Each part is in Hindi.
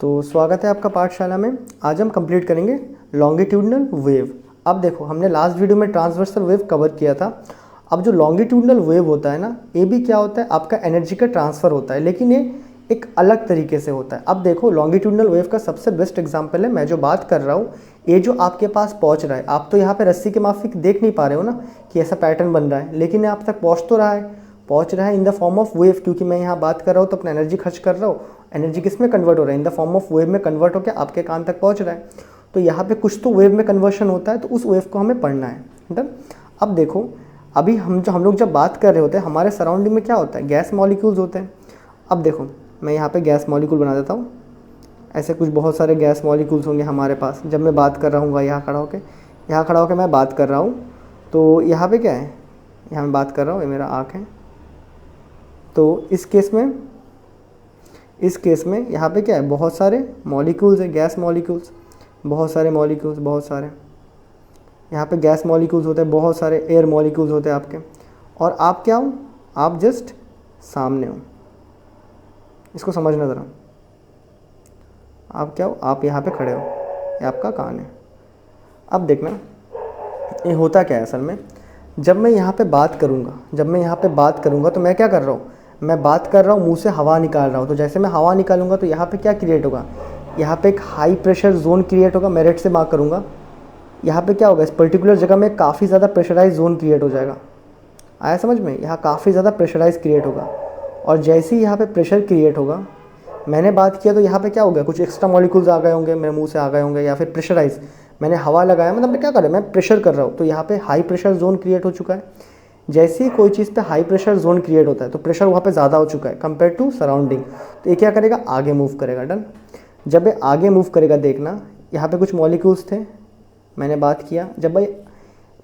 तो स्वागत है आपका पाठशाला में। आज हम कंप्लीट करेंगे लॉन्गिट्यूडनल वेव। अब देखो, हमने लास्ट वीडियो में ट्रांसवर्सल वेव कवर किया था। अब जो लॉन्गिट्यूडनल वेव होता है ना, ये भी क्या होता है, आपका एनर्जी का ट्रांसफ़र होता है, लेकिन ये एक अलग तरीके से होता है। अब देखो, लॉन्गिट्यूडनल वेव का सबसे बेस्ट एग्जांपल है मैं जो बात कर रहा हूँ, ये जो आपके पास पहुँच रहा है। आप तो यहाँ पे रस्सी के माफिक देख नहीं पा रहे हो ना कि ऐसा पैटर्न बन रहा है, लेकिन ये आप तक पहुँच रहा है इन द फॉर्म ऑफ वेव। क्योंकि मैं यहाँ बात कर रहा हूँ तो अपना एनर्जी खर्च कर रहा हूँ। एनर्जी किस में कन्वर्ट हो रहा है, इन द फॉर्म ऑफ वेव में कन्वर्ट होकर आपके कान तक पहुँच रहा है। तो यहाँ पे कुछ तो वेव में कन्वर्शन होता है, तो उस वेव को हमें पढ़ना है। डन। अब देखो, अभी हम लोग जब बात कर रहे होते हैं, हमारे सराउंडिंग में क्या होता है, गैस मॉलिक्यूल्स होते हैं। अब देखो, मैं यहाँ पे गैस मॉलिक्यूल बना देता हूँ। ऐसे कुछ बहुत सारे गैस मॉलिक्यूल्स होंगे हमारे पास। जब मैं बात कर रहा हूँ यहाँ खड़ा होकर मैं बात कर रहा हूँ, तो यहाँ पे क्या है, यहाँ मैं बात कर रहा हूँ, ये मेरा आँख है। तो इस केस में यहाँ पे क्या है, बहुत सारे मॉलिक्यूल्स है, गैस मॉलिक्यूल्स, बहुत सारे यहाँ पे गैस मॉलिक्यूल्स होते हैं, बहुत सारे एयर मॉलिक्यूल्स होते हैं आपके। और आप क्या हो, आप जस्ट सामने हो। इसको समझना ज़रा। आप क्या हो, आप यहाँ पे खड़े हो, ये आपका कान है। अब देखना ये होता क्या है असल में। जब मैं यहाँ पे बात करूँगा तो मैं क्या कर रहा हूँ, मैं बात कर रहा हूँ, मुंह से हवा निकाल रहा हूँ। तो जैसे मैं हवा निकालूंगा तो यहाँ पे क्या क्रिएट होगा, यहाँ पे एक हाई प्रेशर जोन क्रिएट होगा। मैं रेड से मार्क करूँगा। यहाँ पे क्या होगा, इस पर्टिकुलर जगह में काफ़ी ज़्यादा प्रेशराइज जोन क्रिएट हो जाएगा। आया समझ में, यहाँ काफ़ी ज़्यादा प्रेशराइज क्रिएट होगा। और जैसे ही यहाँ पे प्रेशर क्रिएट होगा, मैंने बात किया तो यहाँ पे क्या हो गया, कुछ एक्स्ट्रा मॉलिक्यूल्स आ गए होंगे, मेरे मुंह से आ गए होंगे, या फिर प्रेशराइज, मैंने हवा लगाया, मतलब मैं क्या कर रहा हूँ, मैं प्रेशर कर रहा हूँ। तो यहाँ पे हाई प्रेशर जोन क्रिएट हो चुका है। जैसे ही कोई चीज़ पे हाई प्रेशर जोन क्रिएट होता है तो प्रेशर वहाँ पे ज़्यादा हो चुका है कंपेयर टू सराउंडिंग। तो ये क्या करेगा, आगे मूव करेगा। डन। जब ये आगे मूव करेगा, देखना यहाँ पे कुछ मॉलिक्यूल्स थे, मैंने बात किया। जब भाई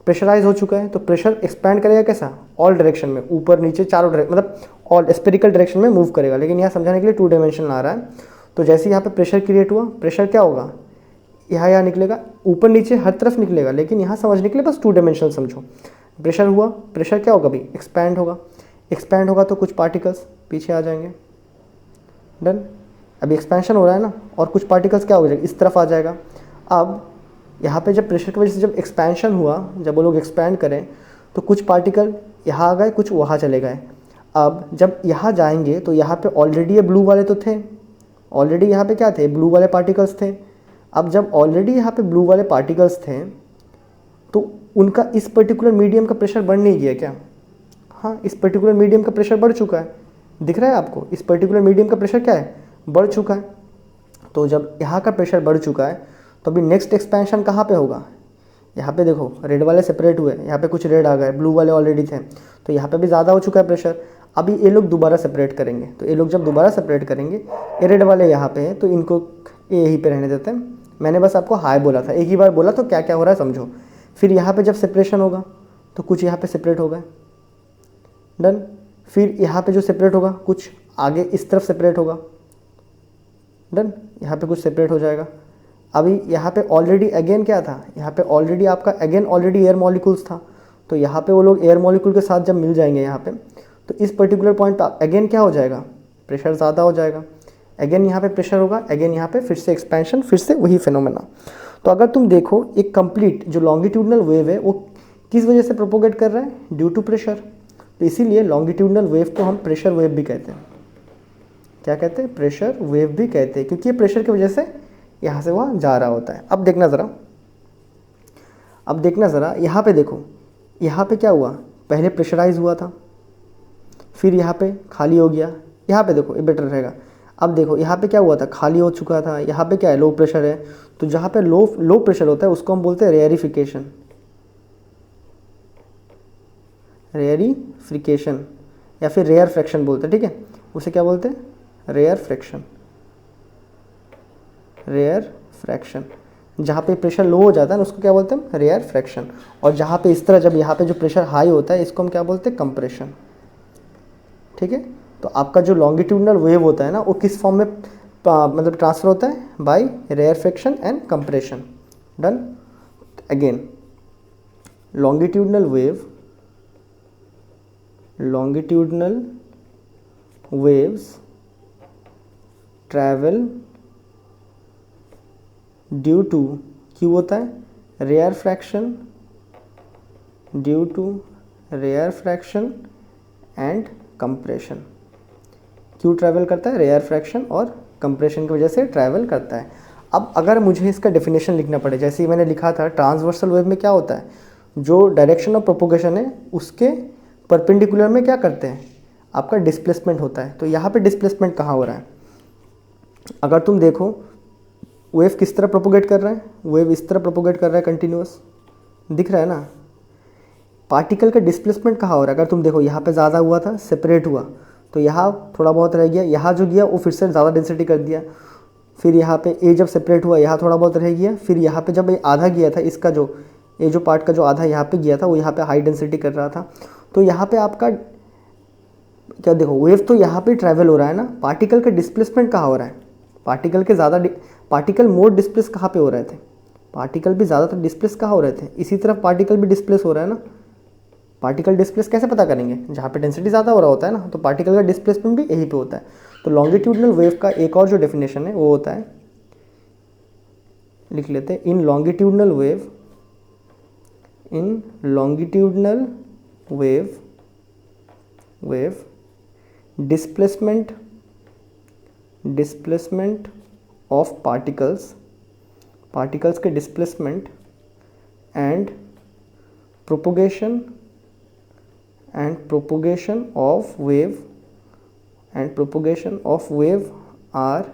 प्रेशराइज हो चुका है तो प्रेशर एक्सपैंड करेगा कैसा, ऑल डायरेक्शन में, ऊपर नीचे चारों डायरेक्शन, मतलब ऑल स्पेरिकल डायरेक्शन में मूव करेगा। लेकिन यहाँ समझाने के लिए 2 डायमेंशन आ रहा है। तो जैसे यहाँ पे प्रेशर क्रिएट हुआ, प्रेशर क्या होगा, यहाँ निकलेगा, ऊपर नीचे हर तरफ निकलेगा। लेकिन यहाँ समझने के लिए बस 2 डायमेंशन समझो। प्रेशर हुआ, प्रेशर क्या होगा भाई, एक्सपैंड होगा तो कुछ पार्टिकल्स पीछे आ जाएंगे। डन। अभी एक्सपेंशन हो रहा है ना, और कुछ पार्टिकल्स क्या हो जाएगा, इस तरफ आ जाएगा। अब यहाँ पे जब प्रेशर की वजह से जब एक्सपेंशन हुआ, जब वो लोग एक्सपैंड करें, तो कुछ पार्टिकल यहाँ आ गए, कुछ वहाँ चले गए। अब जब यहाँ जाएंगे तो यहाँ पे ऑलरेडी ये ब्लू वाले तो थे, ऑलरेडी यहाँ पे क्या थे, ब्लू वाले पार्टिकल्स थे। अब जब ऑलरेडी यहाँ पे ब्लू वाले पार्टिकल्स थे तो उनका इस पर्टिकुलर मीडियम का प्रेशर बढ़ नहीं गया क्या, हाँ, इस पर्टिकुलर मीडियम का प्रेशर बढ़ चुका है। दिख रहा है आपको, इस पर्टिकुलर मीडियम का प्रेशर क्या है, बढ़ चुका है। तो जब यहाँ का प्रेशर बढ़ चुका है तो अभी नेक्स्ट एक्सपेंशन कहाँ पे होगा, यहाँ पे देखो रेड वाले सेपरेट हुए, यहाँ पे कुछ रेड आ गए, ब्लू वाले ऑलरेडी थे, तो यहाँ पे भी ज़्यादा हो चुका है प्रेशर। अभी ये लोग दोबारा सेपरेट करेंगे, तो ये लोग जब दोबारा सेपरेट करेंगे, ये रेड वाले यहाँ पे हैं तो इनको यहीं पे रहने देते हैं। मैंने बस आपको हाई बोला था, एक ही बार बोला, तो क्या क्या हो रहा है समझो। फिर यहाँ पे जब सेपरेशन होगा तो कुछ यहाँ पे सेपरेट हो गए। डन। फिर यहाँ पे जो सेपरेट होगा, कुछ आगे इस तरफ सेपरेट होगा। डन। यहाँ पे कुछ सेपरेट हो जाएगा। अभी यहाँ पे ऑलरेडी अगेन क्या था, यहाँ पे ऑलरेडी आपका अगेन ऑलरेडी एयर मॉलिक्यूल्स था। तो यहाँ पे वो लोग एयर मॉलिक्यूल के साथ जब मिल जाएंगे यहाँ पे, तो इस पर्टिकुलर पॉइंट पे अगेन क्या हो जाएगा, प्रेशर ज़्यादा हो जाएगा। अगेन यहाँ पे प्रेशर होगा, अगेन यहाँ पे फिर से एक्सपेंशन, फिर से वही फिनोमेना। तो अगर तुम देखो, एक कंप्लीट जो लॉन्गिट्यूडनल वेव है वो किस वजह से प्रोपोगेट कर रहा है, ड्यू टू प्रेशर। तो इसीलिए लॉन्गिट्यूडनल वेव को हम प्रेशर वेव भी कहते हैं। क्या कहते हैं, प्रेशर वेव भी कहते हैं, क्योंकि ये प्रेशर की वजह से यहाँ से वहाँ जा रहा होता है। अब देखना ज़रा, यहाँ पे देखो, यहाँ पे क्या हुआ, पहले प्रेशराइज हुआ था, फिर यहाँ पे खाली हो गया। यहाँ पे देखो, ये बेटर रहेगा। अब देखो यहाँ पे क्या हुआ था, खाली हो चुका था, यहाँ पे क्या है, लो प्रेशर है। तो जहाँ पे लो प्रेशर होता है उसको हम बोलते हैं रेयरिफिकेशन, या फिर रेयर फ्रैक्शन बोलते हैं। ठीक है, उसे क्या बोलते हैं, रेयर फ्रैक्शन। जहाँ पे प्रेशर लो हो जाता है ना उसको क्या बोलते हैं, रेयर फ्रैक्शन। और जहाँ पे इस तरह जब यहाँ पे जो प्रेशर हाई होता है इसको हम क्या बोलते हैं, कंप्रेशन। ठीक है। तो आपका जो लॉन्गिट्यूडनल वेव होता है ना, वो किस फॉर्म में मतलब ट्रांसफर होता है, by rarefaction and compression. Done. Again longitudinal waves travel due to, क्यों होता है rarefaction, due to rarefaction and compression. क्यों ट्रैवल करता है? रेयर फ्रैक्शन और कंप्रेशन की वजह से ट्रैवल करता है। अब अगर मुझे इसका डेफिनेशन लिखना पड़े, जैसे ही मैंने लिखा था ट्रांसवर्सल वेव में क्या होता है, जो डायरेक्शन ऑफ प्रोपोगेशन है उसके परपेंडिकुलर में क्या करते हैं, आपका डिस्प्लेसमेंट होता है। तो यहाँ पे डिस्प्लेसमेंट कहाँ हो रहा है? अगर तुम देखो वेव किस तरह प्रोपोगेट कर रहा है, वेव इस तरह प्रोपोगेट कर रहा है कंटिन्यूअस, दिख रहा है ना। पार्टिकल का डिस्प्लेसमेंट कहाँ हो रहा है? अगर तुम देखो यहाँ पे ज़्यादा हुआ था, सेपरेट हुआ, तो यहाँ थोड़ा बहुत रह गया, यहाँ जो गया वो फिर से ज़्यादा डेंसिटी कर दिया, फिर यहाँ पे ए जब सेपरेट हुआ यहाँ थोड़ा बहुत रह गया, फिर यहाँ पे जब ये आधा गया था, इसका जो ये जो पार्ट का जो आधा यहाँ पे गया था वो यहाँ पे हाई डेंसिटी कर रहा था। तो यहाँ पे आपका क्या देखो, वेव तो यहाँ पे ट्रैवल हो रहा है ना, पार्टिकल का डिस्प्लेसमेंट कहाँ हो रहा है? पार्टिकल के ज़्यादा पार्टिकल मोर डिस्प्लेस कहाँ पे हो रहे थे? पार्टिकल भी ज़्यादातर डिस्प्लेस कहाँ हो रहे थे? इसी तरफ पार्टिकल भी डिस्प्लेस हो रहा है ना। पार्टिकल डिस्प्लेस कैसे पता करेंगे? जहाँ पे डेंसिटी ज़्यादा हो रहा होता है ना, तो पार्टिकल का डिस्प्लेसमेंट भी यहीं पे होता है। तो लॉन्गिट्यूडनल वेव का एक और जो डेफिनेशन है वो होता है, लिख लेते हैं, इन longitudinal wave displacement of particles के displacement and propagation of wave are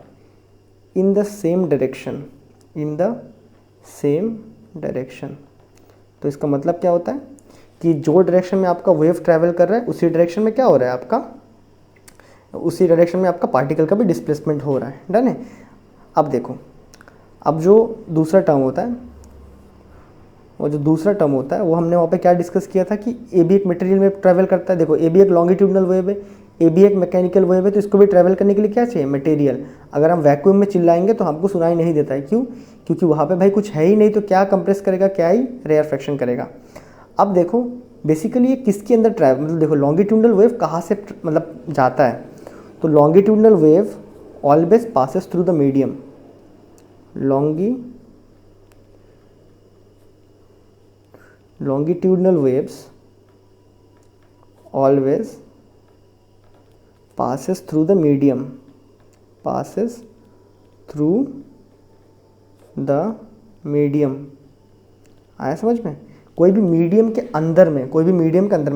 in the same direction, तो इसका मतलब क्या होता है कि जो डायरेक्शन में आपका वेव ट्रैवल कर रहा है उसी डायरेक्शन में क्या हो रहा है आपका, उसी डायरेक्शन में आपका पार्टिकल का भी डिस्प्लेसमेंट हो रहा है। डन है। अब देखो, अब जो दूसरा टर्म होता है वो हमने वहाँ पे क्या डिस्कस किया था कि ए भी एक मटेरियल में ट्रैवल करता है। देखो ए भी एक लॉन्गिट्यूडनल वेव है, ए भी एक मैकेनिकल वेव है, तो इसको भी ट्रैवल करने के लिए क्या चाहिए? मटेरियल। अगर हम वैक्यूम में चिल्लाएंगे तो हमको सुनाई नहीं देता है, क्यों? क्योंकि वहाँ पे भाई कुछ है ही नहीं, तो क्या कंप्रेस करेगा, क्या ही रेयर फ्रैक्शन करेगा। अब देखो बेसिकली ये किसके अंदर ट्रैवल, मतलब देखो लॉन्गिट्यूडनल वेव कहाँ से मतलब जाता है, तो longitudinal wave always passes through the medium, longitudinal waves always passes through the medium, आया समझ में? कोई भी मीडियम के अंदर में,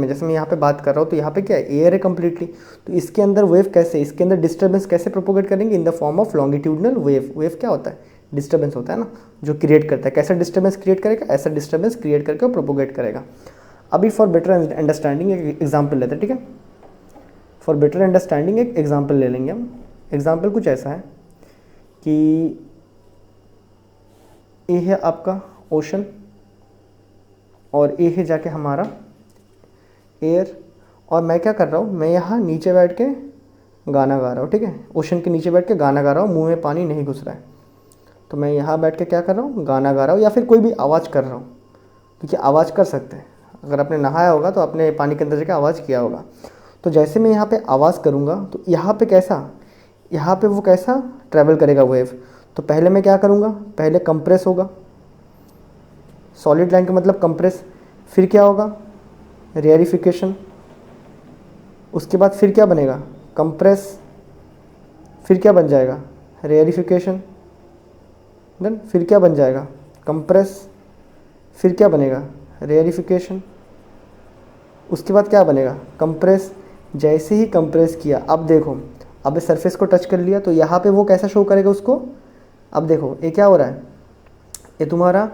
जैसे मैं यहाँ पे बात कर रहा हूँ तो यहाँ पे क्या है, एयर है कम्प्लीटली, तो इसके अंदर वेव कैसे, इसके अंदर डिस्टर्बेंस कैसे प्रोपोगेट करेंगे? इन the form of longitudinal wave. Wave क्या होता है? डिस्टर्बेंस होता है ना, जो क्रिएट करता है। कैसा डिस्टर्बेंस क्रिएट करेगा? ऐसा डिस्टर्बेंस क्रिएट करके वो प्रोपोगेट करेगा। अभी फॉर बेटर अंडरस्टैंडिंग एक एग्जांपल लेते हैं, ठीक है? फॉर बेटर अंडरस्टैंडिंग एक एग्जांपल ले लेंगे हम। एग्जांपल कुछ ऐसा है कि ये है आपका ओशन और ये है जाके हमारा एयर, और मैं क्या कर रहा हूँ, मैं यहाँ नीचे बैठ के गाना गा रहा हूँ, ठीक है? ओशन के नीचे बैठ के गाना गा रहा हूँ, मुँह में पानी नहीं घुस रहा है, तो मैं यहाँ बैठ के क्या कर रहा हूँ, गाना गा रहा हूँ, या फिर कोई भी आवाज़ कर रहा हूँ, क्योंकि आवाज़ कर सकते हैं। अगर आपने नहाया होगा तो आपने पानी के अंदर जाके आवाज़ किया होगा। तो जैसे मैं यहाँ पे आवाज़ करूँगा तो यहाँ पे वो कैसा ट्रैवल करेगा वेव। तो पहले मैं क्या करूँगा, पहले कंप्रेस होगा, सॉलिड लाइन का मतलब कंप्रेस, फिर क्या होगा, रेयरिफिकेशन, उसके बाद फिर क्या बनेगा, कंप्रेस, फिर क्या बन जाएगा, रेयरिफिकेशन, देन फिर क्या बन जाएगा, कंप्रेस, फिर क्या बनेगा, रेयरिफिकेशन, उसके बाद क्या बनेगा, कंप्रेस। जैसे ही कंप्रेस किया, अब देखो, अब सरफेस को टच कर लिया तो यहाँ पे वो कैसा शो करेगा उसको। अब देखो ये क्या हो रहा है, ये तुम्हारा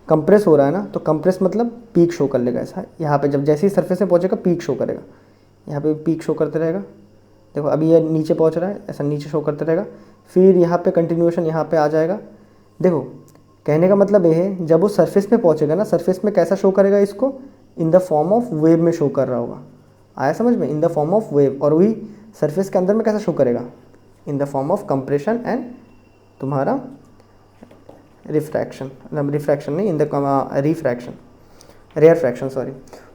कंप्रेस हो रहा है ना, तो कंप्रेस मतलब पीक शो कर लेगा ऐसा। यहाँ पे जब जैसे ही सरफेस में पहुँचेगा पीक शो करेगा, यहाँ पे पीक शो करते रहेगा। देखो अभी ये नीचे पहुँच रहा है, ऐसा नीचे शो करते रहेगा, फिर यहाँ पे कंटिन्यूएशन यहाँ पे आ जाएगा। देखो कहने का मतलब ये है, जब वो सरफेस में पहुँचेगा ना, सरफेस में कैसा शो करेगा इसको, in the form of wave में शो कर रहा होगा। आया समझ में, in the form of wave. और वही सरफेस के अंदर में कैसा शो करेगा, in the form of compression and तुम्हारा रिफ्रैक्शन नहीं, in the refraction, rarefaction sorry.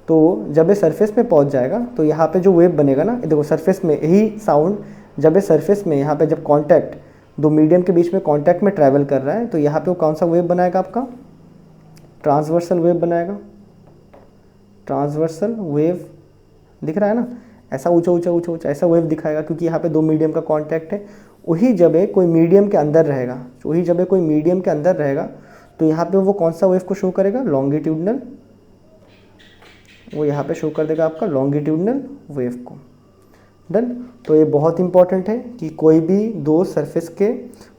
तो जब ये सरफेस में पहुंच जाएगा तो यहाँ पे जो वेव बनेगा ना, देखो सरफेस में यही साउंड, जब ये सरफेस में यहाँ पे जब कांटेक्ट दो मीडियम के बीच में कांटेक्ट में ट्रैवल कर रहा है, तो यहाँ पे वो कौन सा वेव बनाएगा आपका, ट्रांसवर्सल वेव बनाएगा। ट्रांसवर्सल वेव दिख रहा है ना, ऐसा ऊंचा ऊंचा ऊंचा ऊंचा ऐसा वेव दिखाएगा, क्योंकि यहाँ पे दो मीडियम का कांटेक्ट है। वही जब कोई मीडियम के अंदर रहेगा, वही जब कोई मीडियम के अंदर रहेगा, तो यहाँ पे वो कौन सा वेव को शो करेगा, लॉन्गिट्यूडनल, वो यहाँ पे शो कर देगा आपका लॉन्गिट्यूडनल वेव को। डन। तो ये बहुत इंपॉर्टेंट है कि कोई भी दो सरफेस के,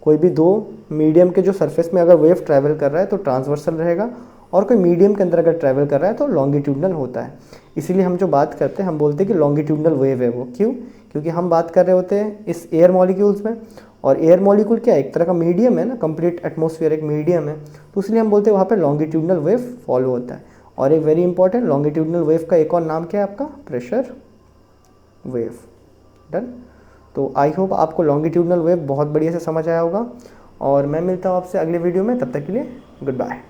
कोई भी दो मीडियम के जो सरफेस में अगर वेव ट्रैवल कर रहा है तो ट्रांसवर्सल रहेगा, और कोई मीडियम के अंदर अगर ट्रैवल कर रहा है तो लॉन्गिट्यूडनल होता है। इसीलिए हम जो बात करते हैं हम बोलते हैं कि लॉन्गिट्यूडनल वेव है वो। क्यों? क्योंकि हम बात कर रहे होते हैं इस एयर मॉलिक्यूल्स में, और एयर मॉलिक्यूल क्या है, एक तरह का मीडियम है ना, कंप्लीट एटमॉस्फेयर एक मीडियम है, तो इसलिए हम बोलते हैं वहाँ पे लॉन्गिट्यूडनल वेव फॉलो होता है। और एक वेरी इंपॉर्टेंट, लॉन्गिट्यूडनल वेव का एक और नाम क्या है आपका, प्रेशर वेव। डन। तो आई होप आपको लॉन्गिट्यूडनल वेव बहुत बढ़िया से समझ आया होगा, और मैं मिलता हूँ आपसे अगले वीडियो में, तब तक के लिए गुड बाय।